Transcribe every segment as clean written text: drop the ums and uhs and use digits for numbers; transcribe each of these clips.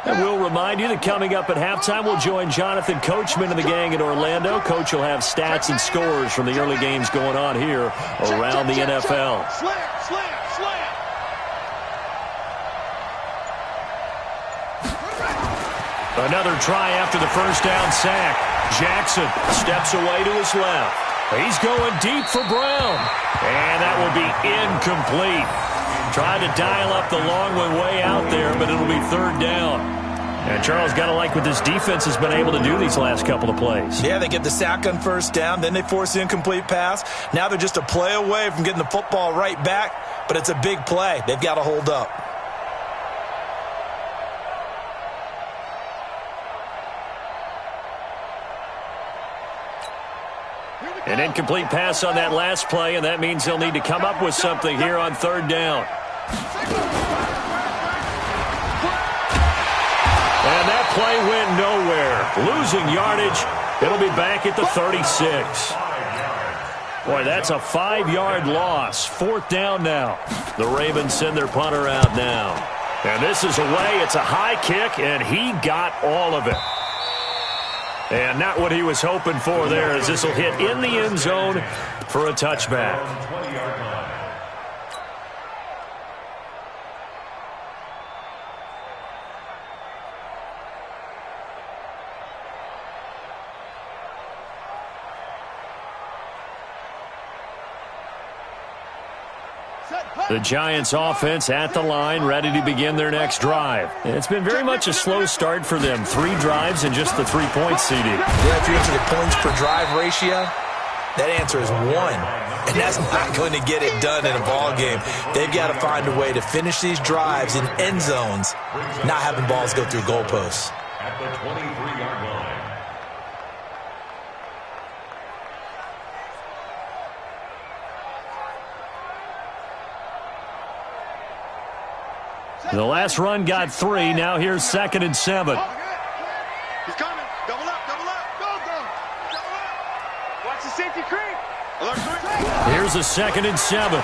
And we'll remind you that coming up at halftime, we'll join Jonathan Coachman and the gang in Orlando. Coach will have stats and scores from the early games going on here around the NFL. Another try after the first down sack. Jackson steps away to his left. He's going deep for Brown. And that will be incomplete. Trying to dial up the long one way out there, but it'll be third down. And Charles, got to like what this defense has been able to do these last couple of plays. Yeah, they get the sack on first down, then they force the incomplete pass. Now they're just a play away from getting the football right back, but it's a big play. They've got to hold up. An incomplete pass on that last play, and that means they'll need to come up with something here on third down. And that play went nowhere. Losing yardage. It'll be back at the 36. Boy, that's a 5-yard loss. Fourth down now. The Ravens send their punter out now. And this is away. It's a high kick, and he got all of it. And not what he was hoping for there, as this will hit in the end zone for a touchback. The Giants offense at the line, ready to begin their next drive. It's been very much a slow start for them. 3 drives and just the 3 points, CD. Yeah, if you look at the points per drive ratio, that answer is 1. And that's not going to get it done in a ball game. They've got to find a way to finish these drives in end zones, not having balls go through goalposts. At the 23-yard line. The last run got 3. Now here's 2nd and 7. He's coming. Double up. Go, go. Double up. Watch the safety creep. Here's a 2nd and 7.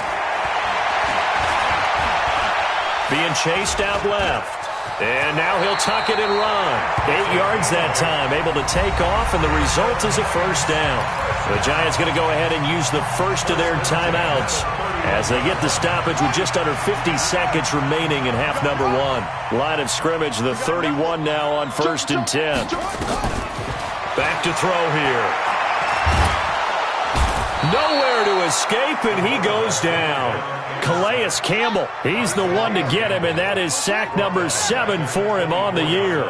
Being chased out left. And now he'll tuck it and run. 8 yards that time. Able to take off, and the result is a first down. The Giants going to go ahead and use the first of their timeouts as they get the stoppage with just under 50 seconds remaining in half number 1. Line of scrimmage, the 31 now on 1st and 10. Back to throw here. Nowhere to escape, and he goes down. Calais Campbell, he's the one to get him, and that is sack number 7 for him on the year.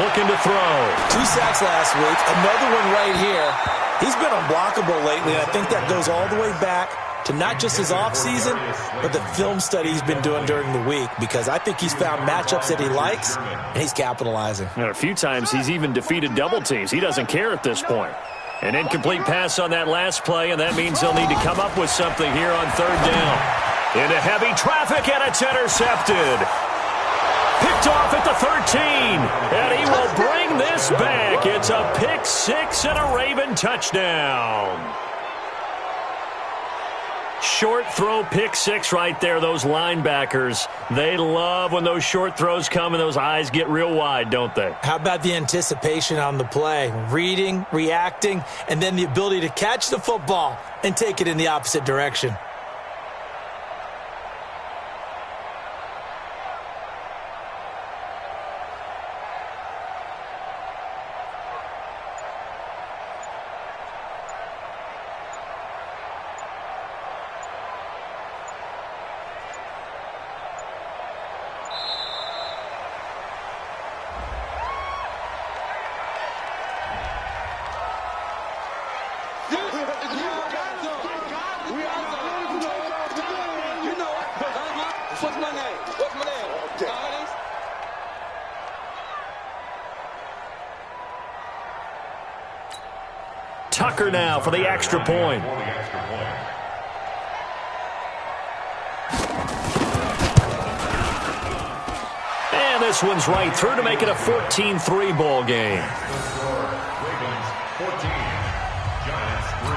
Looking to throw. 2 sacks last week, another one right here. He's been unblockable lately, and I think that goes all the way back to not just his offseason, but the film study he's been doing during the week, because I think he's found matchups that he likes, and he's capitalizing. A few times he's even defeated double teams. He doesn't care at this point. An incomplete pass on that last play, and that means they'll need to come up with something here on third down. Into heavy traffic, and it's intercepted. Picked off at the 13, and he will bring this back. It's a pick 6 and a Raven touchdown. Short throw, pick 6 right there. Those linebackers, they love when those short throws come and those eyes get real wide, don't they? How about the anticipation on the play? Reading, reacting, and then the ability to catch the football and take it in the opposite direction. Tucker now for the extra point. And this one's right through to make it a 14-3 ball game. Ravens 14, Giants 3.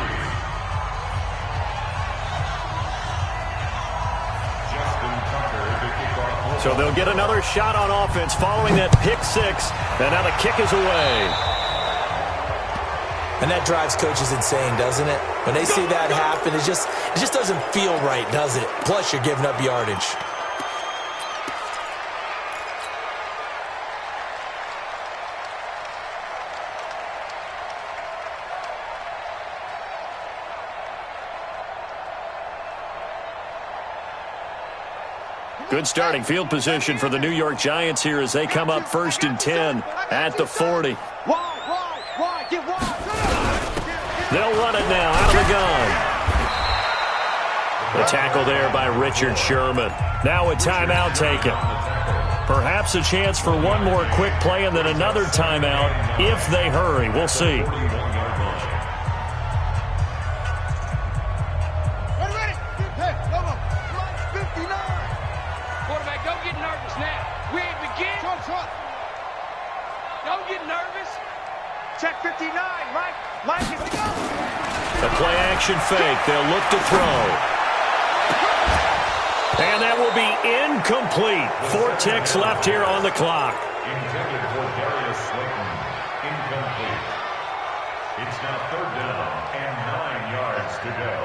Justin Tucker to kick off So they'll get another shot on offense following that pick six. And now the kick is away. And that drives coaches insane, doesn't it? When they see that happen, it just doesn't feel right, does it? Plus, you're giving up yardage. Good starting field position for the New York Giants here as they come up 1st and 10 at the 40. They'll run it now out of the gun. The tackle there by Richard Sherman. Now a timeout taken. Perhaps a chance for one more quick play and then another timeout if they hurry. We'll see. Quarterback, don't get nervous now. We ain't begin. Don't get nervous. Check 59, Mike. Mike is to go. The play action fake. They'll look to throw. And that will be incomplete. 4 ticks left here on the clock. Intended for Darius Slayton. Incomplete. It's now 3rd down and 9 yards to go.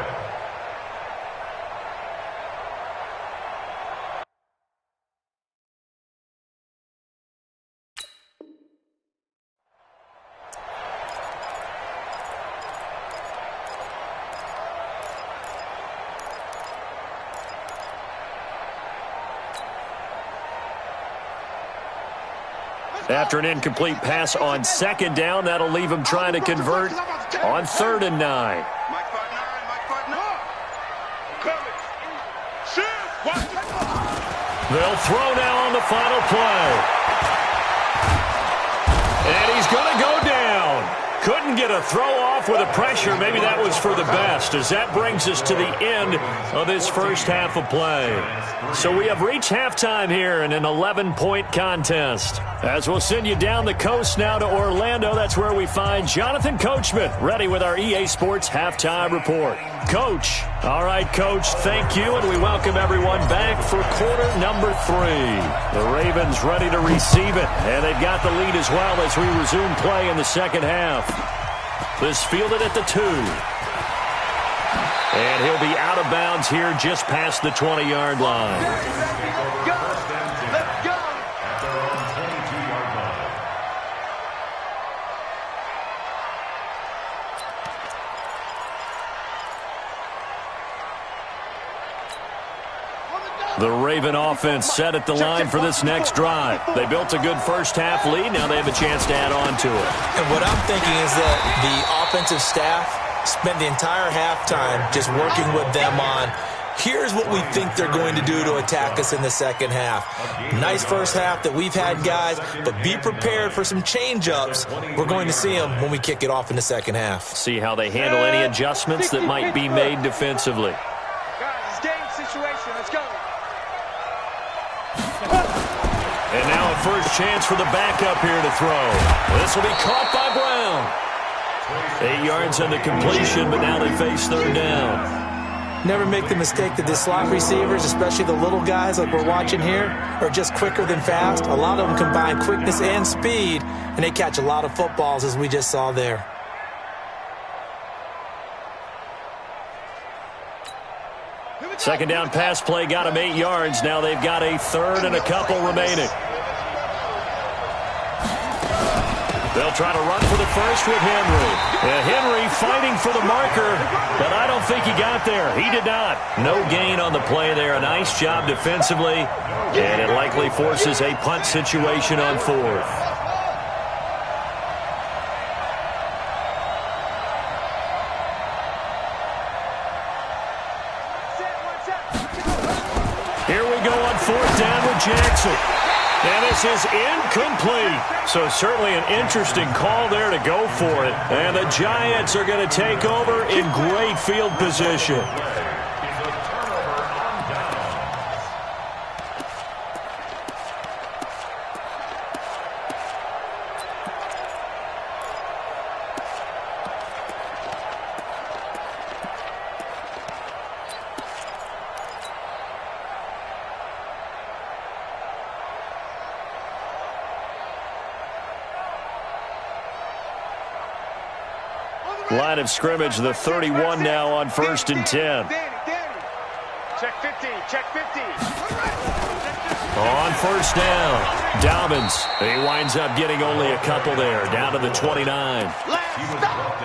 After an incomplete pass on 2nd down, that'll leave him trying to convert on 3rd and 9. They'll throw now on the final play. And he's going to go down. Couldn't get a throw off with the pressure. Maybe that was for the best, as that brings us to the end of this first half of play. So we have reached halftime here in an 11-point contest. As we'll send you down the coast now to Orlando, that's where we find Jonathan Coachman, ready with our EA Sports Halftime Report. Coach. All right, Coach, thank you, and we welcome everyone back for quarter number 3. The Ravens ready to receive it, and they've got the lead as well as we resume play in the second half. This fielded at the 2. And he'll be out of bounds here just past the 20-yard line. Let's go. At their own 22-yard line. The Raven offense set at the line for this next drive. They built a good first-half lead. Now they have a chance to add on to it. And what I'm thinking is that the offensive staff spent the entire halftime just working with them on, here's what we think they're going to do to attack us in the second half. Nice first half that we've had, guys, but be prepared for some change-ups. We're going to see them when we kick it off in the second half. See how they handle any adjustments that might be made defensively. Guys, it's game situation. Let's go. And now a first chance for the backup here to throw. This will be caught by Brown. 8 yards on the completion, but now they face 3rd down. Never make the mistake that the slot receivers, especially the little guys like we're watching here, are just quicker than fast. A lot of them combine quickness and speed, and they catch a lot of footballs, as we just saw there. Second down pass play got him 8 yards. Now they've got a 3rd and a couple remaining. They'll try to run for the first with Henry. Henry fighting for the marker, but I don't think he got there. He did not. No gain on the play there. A nice job defensively, and it likely forces a punt situation on 4th. Here we go on 4th down with Jackson. And this is incomplete. So certainly an interesting call there to go for it. And the Giants are going to take over in great field position. Line of scrimmage, the 31 now on 1st and 10. Check 50, check 50. On 1st down, Dobbins. He winds up getting only a couple there, down to the 29.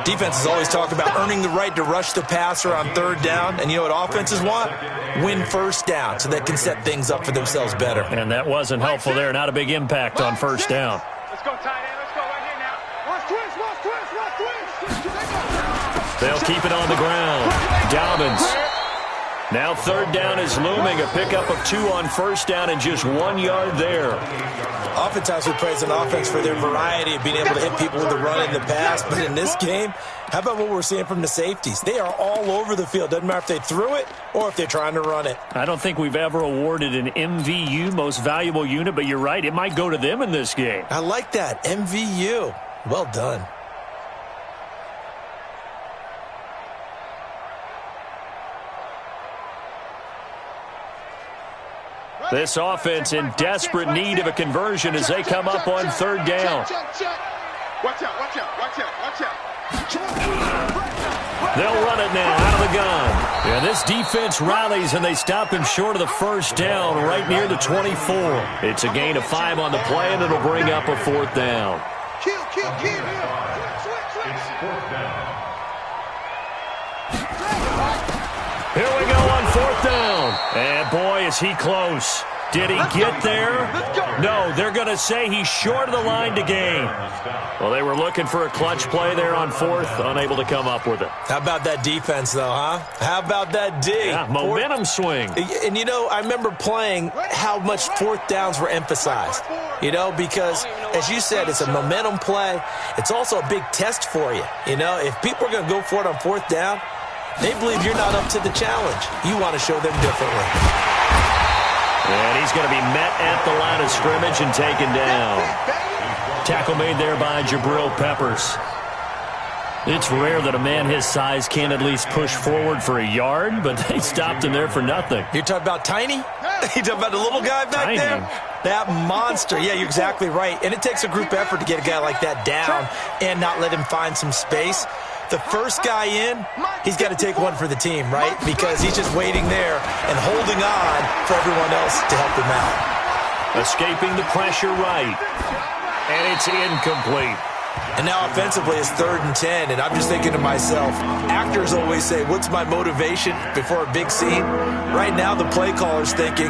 Defenses always talk about earning the right to rush the passer on 3rd down. And you know what offenses want? Win 1st down so they can set things up for themselves better. And that wasn't helpful there. Not a big impact on 1st down. Let's go, tight end. Let's go right here now. Watch twist. They'll keep it on the ground. Dobbins. Now 3rd down is looming. A pickup of 2 on 1st down and just 1 yard there. Oftentimes we praise an offense for their variety of being able to hit people with the run and the pass. But in this game, how about what we're seeing from the safeties? They are all over the field. Doesn't matter if they threw it or if they're trying to run it. I don't think we've ever awarded an MVU, most valuable unit, but you're right. It might go to them in this game. I like that. MVU. Well done. This offense in desperate need of a conversion as they come up on 3rd down. Watch out, watch out, watch out, watch out. They'll run it now out of the gun. Yeah, this defense rallies, and they stop him short of the 1st down right near the 24. It's a gain of 5 on the play, and it'll bring up a 4th down. Kill. It's 4th down. Here we go on 4th down. And boy, is he close. Did he get there? No, they're going to say he's short of the line to gain. Well, they were looking for a clutch play there on 4th, unable to come up with it. How about that defense, though, huh? How about that D? Yeah, momentum swing. And, you know, I remember playing how much 4th downs were emphasized, you know, because, as you said, it's a momentum play. It's also a big test for you. You know, if people are going to go for it on 4th down, they believe you're not up to the challenge. You want to show them differently. And he's going to be met at the line of scrimmage and taken down. Tackle made there by Jabril Peppers. It's rare that a man his size can't at least push forward for a yard, but they stopped him there for nothing. You're talking about Tiny? You talking about the little guy back there? That monster. Yeah, you're exactly right. And it takes a group effort to get a guy like that down and not let him find some space. The first guy in, he's got to take one for the team, right? Because he's just waiting there and holding on for everyone else to help him out. Escaping the pressure right. And it's incomplete. And now offensively it's 3rd and 10, and I'm just thinking to myself, actors always say, what's my motivation before a big scene? Right now the play caller's thinking,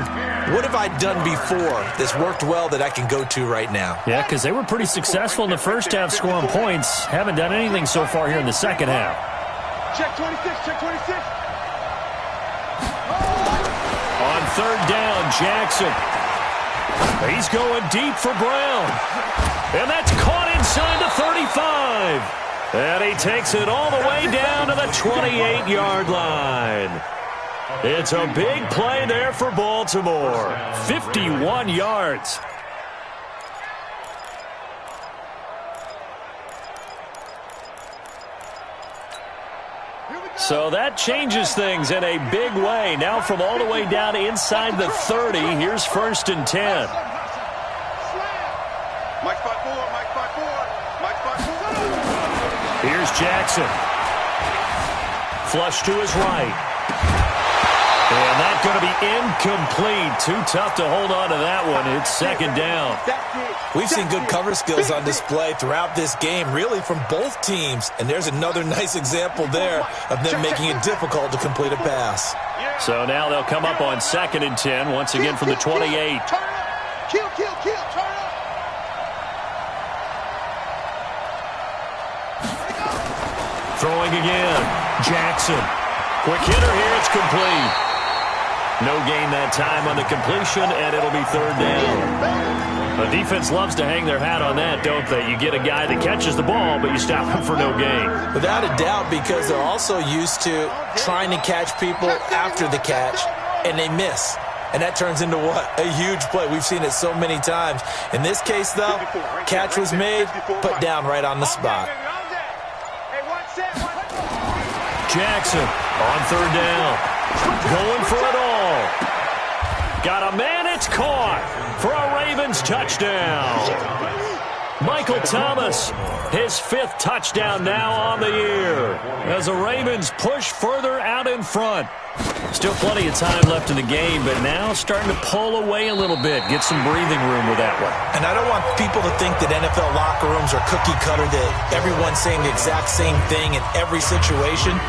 what have I done before that's worked well that I can go to right now? Yeah, because they were pretty successful in the first half scoring points. Haven't done anything so far here in the second half. Check 26, check 26. On 3rd down, Jackson. He's going deep for Brown. And that's caught inside the 35. And he takes it all the way down to the 28-yard line. It's a big play there for Baltimore. 51 yards. So that changes things in a big way. Now from all the way down inside the 30, here's 1st and 10. Mike 5-4, Mike 5-4, Mike 5-4. Here's Jackson. Flush to his right. And that's going to be incomplete. Too tough to hold on to that one. It's 2nd down. We've seen good cover skills on display throughout this game, really from both teams. And there's another nice example there of them making it difficult to complete a pass. So now they'll come up on 2nd and 10, once again from the 28. Kill, turn up. Throwing again. Jackson. Quick hitter here. It's complete. No gain that time on the completion, and it'll be 3rd down. The defense loves to hang their hat on that, don't they? You get a guy that catches the ball, but you stop him for no gain. Without a doubt, because they're also used to trying to catch people after the catch, and they miss. And that turns into what? A huge play. We've seen it so many times. In this case, though, catch was made, put down right on the spot. Jackson on 3rd down. Going for it all. Got a man, it's caught for a Ravens touchdown. Michael Thomas, his 5th touchdown now on the year as the Ravens push further out in front. Still plenty of time left in the game, but now starting to pull away a little bit, get some breathing room with that one. And I don't want people to think that NFL locker rooms are cookie cutter, that everyone's saying the exact same thing in every situation.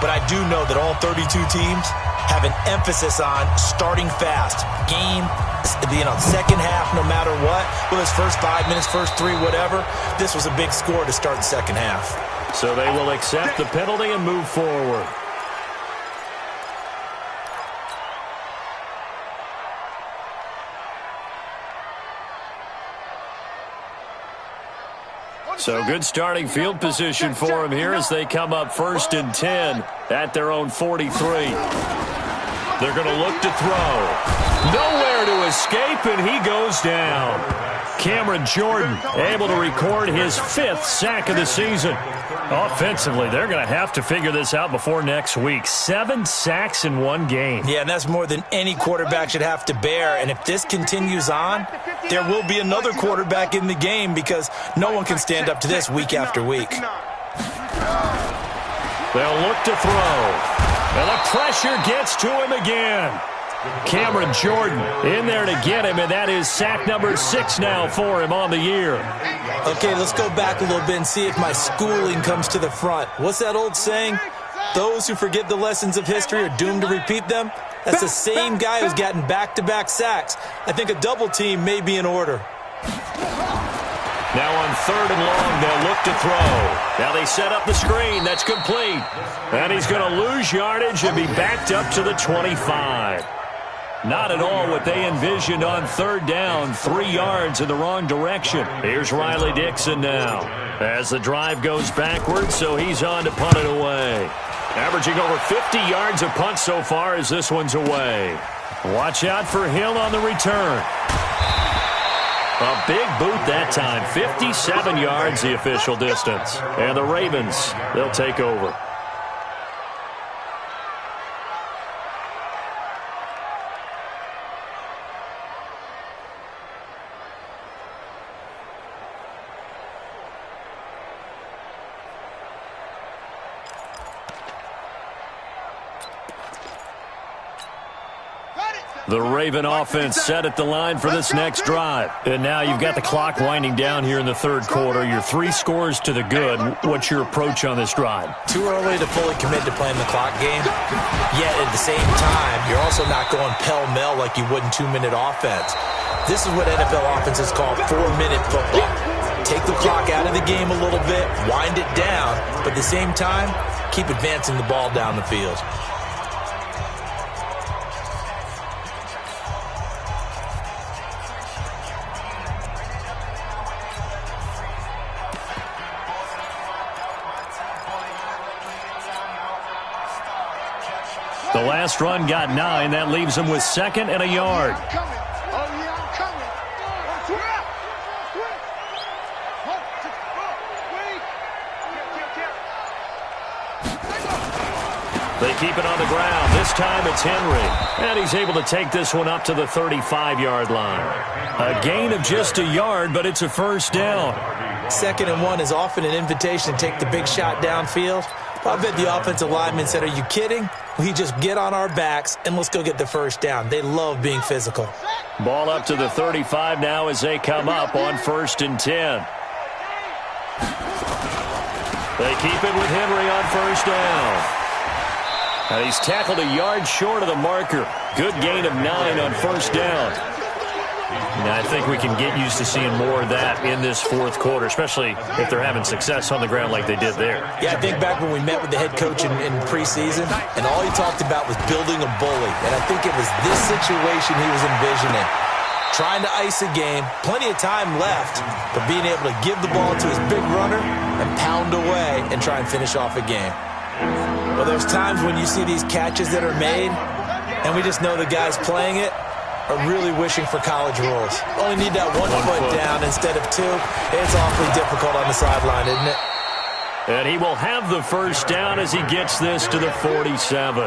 But I do know that all 32 teams have an emphasis on starting fast. Second half, no matter what. Well, his first 5 minutes, first 3, whatever. This was a big score to start the second half. So they will accept the penalty and move forward. So good starting field position for them here as they come up 1st and 10 at their own 43. They're going to look to throw. Nowhere to escape, and he goes down. Cameron Jordan able to record his 5th sack of the season. Offensively, they're going to have to figure this out before next week. 7 sacks in one game. Yeah, and that's more than any quarterback should have to bear. And if this continues on, there will be another quarterback in the game because no one can stand up to this week after week. They'll look to throw. And the pressure gets to him again. Cameron Jordan in there to get him, and that is sack number 6 now for him on the year. Okay, let's go back a little bit and see if my schooling comes to the front. What's that old saying? Those who forget the lessons of history are doomed to repeat them. That's the same guy who's gotten back-to-back sacks. I think a double team may be in order. Now on 3rd and long, they'll look to throw. Now they set up the screen. That's complete. And he's going to lose yardage and be backed up to the 25. Not at all what they envisioned on 3rd down. 3 yards in the wrong direction. Here's Riley Dixon now as the drive goes backwards, so he's on to punt it away. Averaging over 50 yards a punt so far as this one's away. Watch out for Hill on the return. A big boot that time. 57 yards the official distance. And the Ravens, they'll take over. The Raven offense set at the line for this next drive. And now you've got the clock winding down here in the 3rd quarter. You're 3 scores to the good. What's your approach on this drive? Too early to fully commit to playing the clock game. Yet at the same time, you're also not going pell-mell like you would in 2-minute offense. This is what NFL offenses call 4-minute football. Take the clock out of the game a little bit, wind it down, but at the same time, keep advancing the ball down the field. The last run got 9. That leaves him with 2nd and a yard. They keep it on the ground. This time it's Henry. And he's able to take this one up to the 35-yard line. A gain of just a yard, but it's a 1st down. 2nd and 1 is often an invitation to take the big shot downfield. I bet the offensive lineman said, are you kidding? We just get on our backs and let's go get the 1st down. They love being physical. Ball up to the 35 now as they come up on 1st and 10. They keep it with Henry on 1st down. And he's tackled a yard short of the marker. Good gain of 9 on 1st down. Now, I think we can get used to seeing more of that in this 4th quarter, especially if they're having success on the ground like they did there. Yeah, I think back when we met with the head coach in preseason, and all he talked about was building a bully. And I think it was this situation he was envisioning. Trying to ice a game, plenty of time left, but being able to give the ball to his big runner and pound away and try and finish off a game. Well, there's times when you see these catches that are made, and we just know the guys playing it are really wishing for college rules. Only need that one foot down instead of 2. It's awfully difficult on the sideline, isn't it? And he will have the 1st down as he gets this to the 47.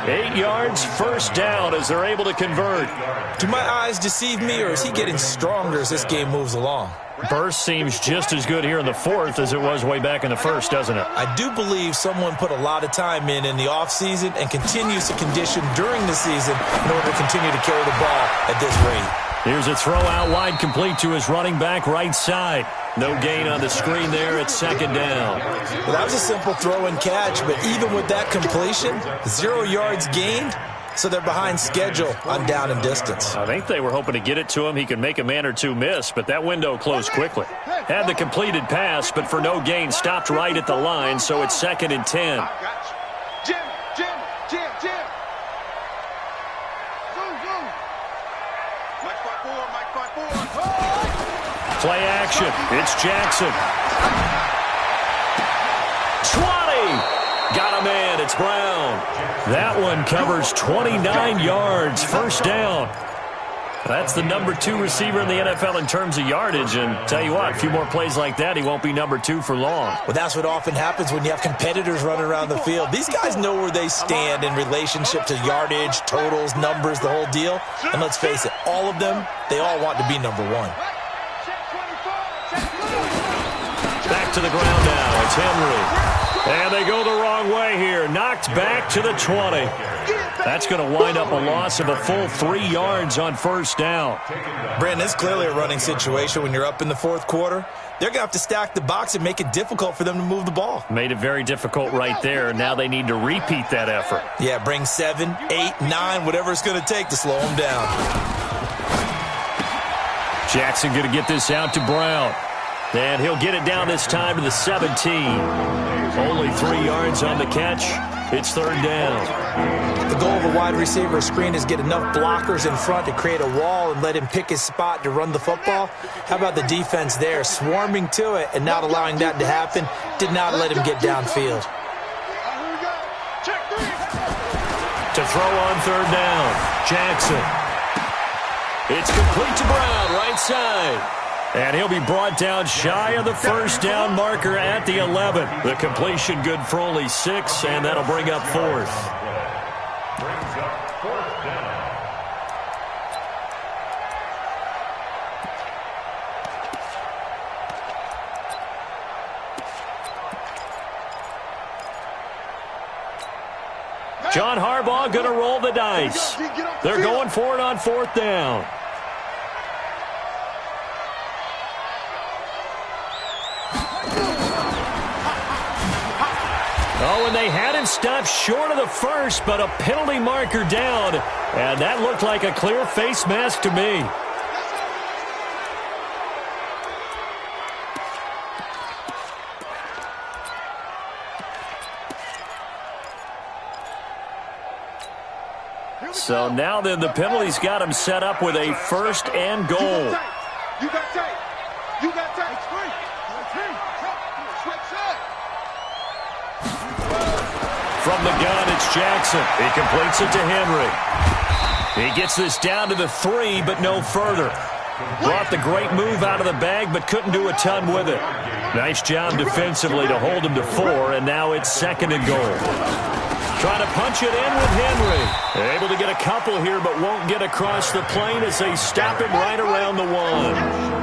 8 yards, 1st down as they're able to convert. Do my eyes deceive me, or is he getting stronger as this game moves along? Burst seems just as good here in the fourth as it was way back in the first, doesn't it? I do believe someone put a lot of time in the offseason and continues to condition during the season in order to continue to carry the ball at this rate. Here's a throw out wide, complete to his running back right side. No gain on the screen there at second down. Well, that was a simple throw and catch, but even with that completion, 0 yards gained. So they're behind schedule on down and distance. I think they were hoping to get it to him. He could make a man or two miss, but that window closed quickly. Had the completed pass, but for no gain, stopped right at the line, so it's 2nd and 10. Jim. Mike 5-4. Play action. It's Jackson. 20. Got a man. It's Brown. That one covers 29 yards. First down. That's the number 2 receiver in the NFL in terms of yardage. And tell you what, a few more plays like that, he won't be number 2 for long. Well, that's what often happens when you have competitors running around the field. These guys know where they stand in relationship to yardage, totals, numbers, the whole deal. And let's face it, all of them, they all want to be number 1. Back to the ground now. It's Henry. And they go the wrong way here. Knocked back to the 20. That's going to wind up a loss of a full 3 yards on first down. Brandon, it's clearly a running situation when you're up in the fourth quarter. They're going to have to stack the box and make it difficult for them to move the ball. Made it very difficult right there. Now they need to repeat that effort. Yeah, bring 7, 8, 9, whatever it's going to take to slow them down. Jackson going to get this out to Brown. And he'll get it down this time to the 17. Only 3 yards on the catch. It's 3rd down. The goal of a wide receiver screen is get enough blockers in front to create a wall and let him pick his spot to run the football. How about the defense there, swarming to it and not allowing that to happen? Did not let him get downfield. To throw on 3rd down, Jackson. It's complete to Brown, right side. And he'll be brought down shy of the first down marker at the 11. The completion good for only 6, and that'll bring up 4th. Brings up 4th down. John Harbaugh going to roll the dice. They're going for it on 4th down. Oh, and they had him stopped short of the first, but a penalty marker down. And that looked like a clear face mask to me. So now then the penalty's got him set up with a 1st and goal. You got tape. You got tape. From the gun, it's Jackson. He completes it to Henry. He gets this down to the 3, but no further. Brought the great move out of the bag, but couldn't do a ton with it. Nice job defensively to hold him to 4, and now it's 2nd and goal. Trying to punch it in with Henry. Able to get a couple here, but won't get across the plane as they stop him right around the 1.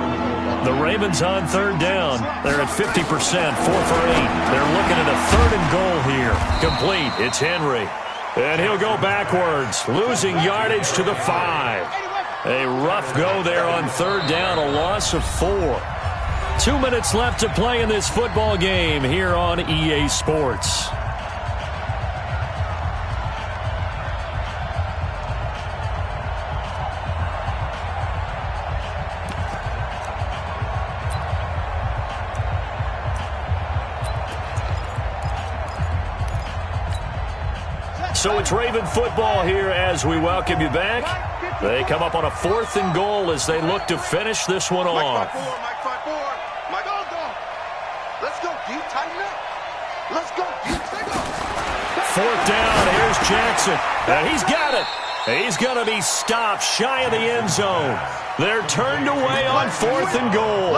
The Ravens on 3rd down. They're at 50%, 4 for 8. They're looking at a 3rd and goal here. Complete. It's Henry. And he'll go backwards, losing yardage to the 5. A rough go there on 3rd down, a loss of 4. 2 minutes left to play in this football game here on EA Sports. So it's Raven football here as we welcome you back. They come up on a 4th and goal as they look to finish this one off. Mike 5-4. Mike, go. Let's go deep, tighten up. Let's go deep, take off. 4th down, here's Jackson. And he's got it. He's going to be stopped shy of the end zone. They're turned away on 4th and goal.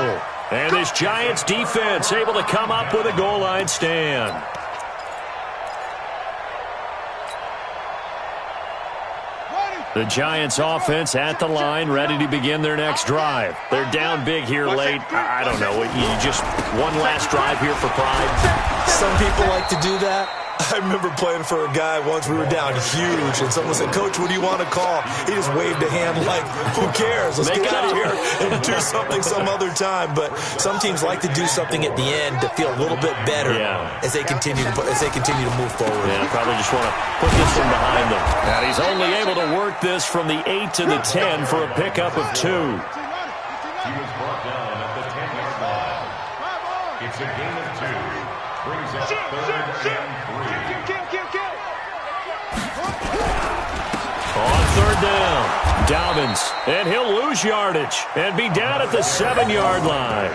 And this Giants defense able to come up with a goal line stand. The Giants offense at the line, ready to begin their next drive. They're down big here late. I don't know. You just one last drive here for pride. Some people like to do that. I remember playing for a guy once. We were down huge, and someone said, "Coach, what do you want to call?" He just waved a hand like, "Who cares? Let's get out of here and do something some other time." But some teams like to do something at the end to feel a little bit better as they continue to move forward. Yeah, probably just want to put this one behind them. And he's only able to work this from the 8 to the 10 for a pickup of 2. He was brought down at the 10-yard line. It's a gain of 2. Brings up 3rd and 3. On 3rd down, Dobbins, and he'll lose yardage and be down at the 7-yard line.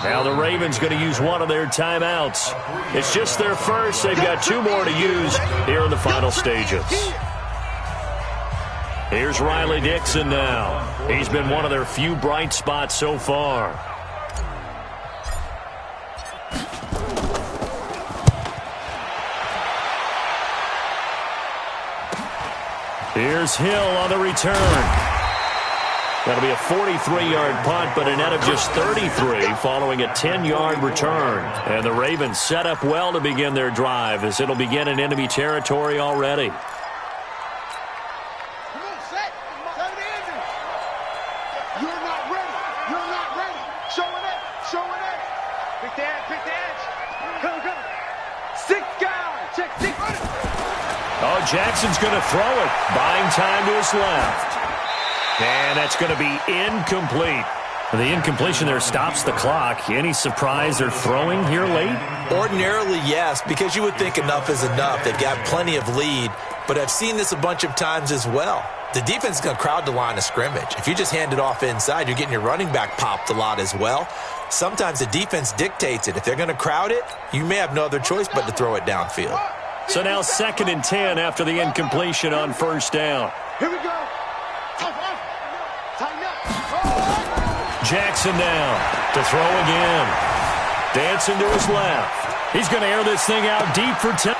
Now the Ravens going to use one of their timeouts. It's just their first. They've got 2 more to use here in the final stages. Here's Riley Dixon now. He's been one of their few bright spots so far. Here's Hill on the return. That'll be a 43-yard punt, but a net of just 33 following a 10-yard return. And the Ravens set up well to begin their drive as it'll begin in enemy territory already. Oh, Jackson's going to throw it. Buying time to his left. And that's going to be incomplete. The incompletion there stops the clock. Any surprise they're throwing here late? Ordinarily, yes, because you would think enough is enough. They've got plenty of lead, but I've seen this a bunch of times as well. The defense is going to crowd the line of scrimmage. If you just hand it off inside, you're getting your running back popped a lot as well. Sometimes the defense dictates it. If they're going to crowd it, you may have no other choice but to throw it downfield. So now 2nd and 10 after the incompletion on 1st down. Here we go. Jackson now to throw again. Dancing to his left. He's going to air this thing out deep for 10.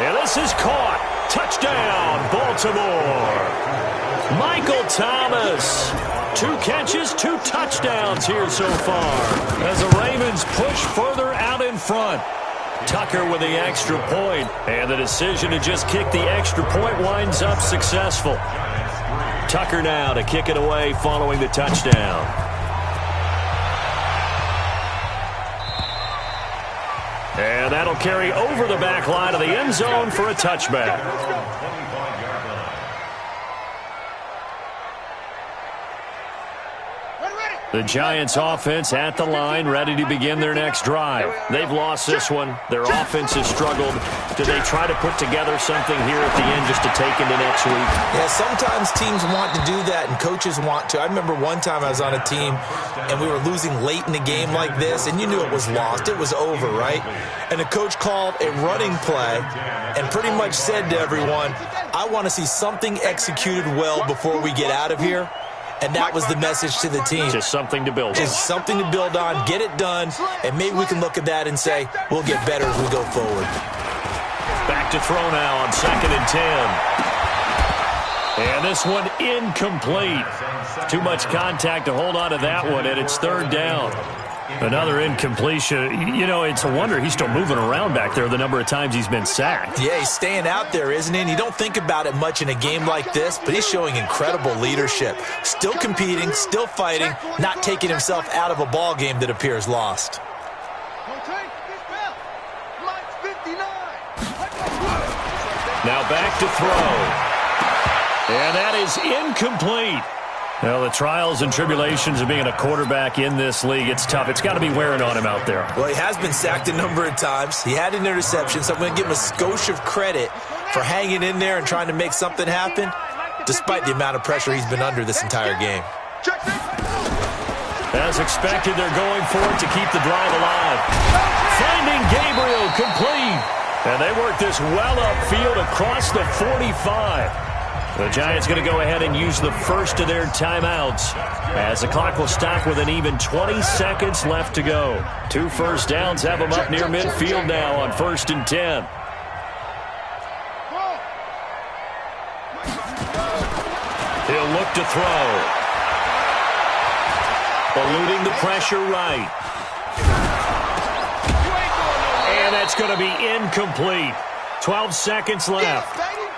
And this is caught. Touchdown, Baltimore. Michael Thomas. 2 catches, 2 touchdowns here so far as the Ravens push further out in front. Tucker with the extra point, and the decision to just kick the extra point winds up successful. Tucker now to kick it away following the touchdown. And that'll carry over the back line of the end zone for a touchback. The Giants offense at the line, ready to begin their next drive. They've lost this one. Their offense has struggled. Do they try to put together something here at the end just to take into next week? Yeah, sometimes teams want to do that and coaches want to. I remember one time I was on a team and we were losing late in the game like this, and you knew it was lost. It was over, right? And the coach called a running play and pretty much said to everyone, I want to see something executed well before we get out of here. And that was the message to the team. Just something to build on. Just something to build on, get it done, and maybe we can look at that and say, we'll get better as we go forward. Back to throw now on 2nd and 10. And this one incomplete. Too much contact to hold on to that one, and it's 3rd down. Another incompletion. You know, it's a wonder he's still moving around back there the number of times he's been sacked. Yeah, he's staying out there, isn't he? And you don't think about it much in a game like this, but he's showing incredible leadership. Still competing, still fighting, not taking himself out of a ball game that appears lost. Now back to throw. And that is incomplete. Well, the trials and tribulations of being a quarterback in this league, it's tough. It's got to be wearing on him out there. Well, he has been sacked a number of times. He had an interception, so I'm going to give him a skosh of credit for hanging in there and trying to make something happen, despite the amount of pressure he's been under this entire game. As expected, they're going for it to keep the drive alive. Finding Gabriel complete. And they work this well upfield across the 45. The Giants going to go ahead and use the first of their timeouts as the clock will stop with an even 20 seconds left to go. 2 first downs have them up near midfield now on 1st and 10. He'll look to throw. Eluding the pressure right. And that's going to be incomplete. 12 seconds left. Yeah, baby.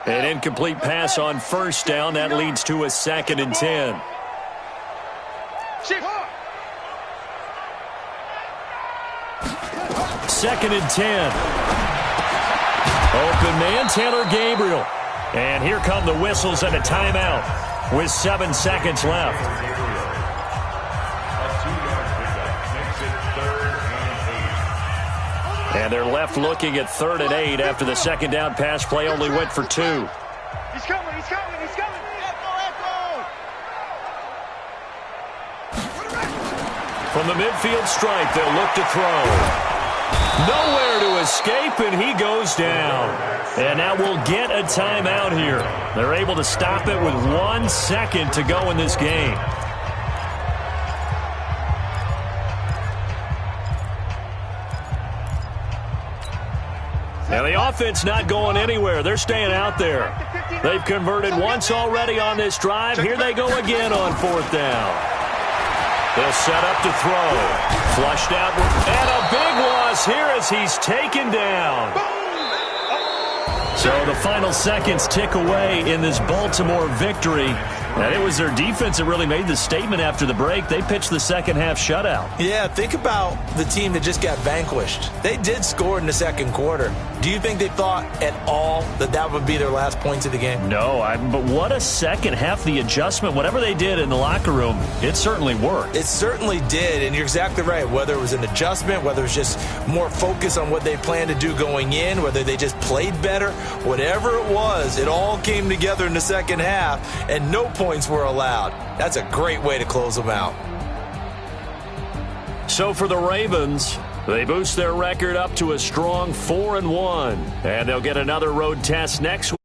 Boom. An incomplete pass on first down. That leads to a 2nd and 10. Second and 10. Open man, Taylor Gabriel. And here come the whistles and a timeout with 7 seconds left. A 2-yard pickup makes it 3rd and 8. And they're left looking at 3rd and 8 after the second down pass play only went for 2. He's coming, he's coming, he's coming. From the midfield stripe, they'll look to throw. Nowhere to escape, and he goes down. And now we'll get a timeout here. They're able to stop it with 1 second to go in this game. Now the offense not going anywhere. They're staying out there. They've converted once already on this drive. Here they go again on 4th down. They'll set up to throw. Flushed out. And a big loss here as he's taken down. So the final seconds tick away in this Baltimore victory. And it was their defense that really made the statement after the break. They pitched the second half shutout. Yeah, think about the team that just got vanquished. They did score in the second quarter. Do you think they thought at all that that would be their last points of the game? No, but what a second half. The adjustment, whatever they did in the locker room, it certainly worked. It certainly did, and you're exactly right. Whether it was an adjustment, whether it was just more focus on what they planned to do going in, whether they just played better, whatever it was, it all came together in the second half, and no points were allowed. That's a great way to close them out. So for the Ravens, they boost their record up to a strong 4-1, and they'll get another road test next week.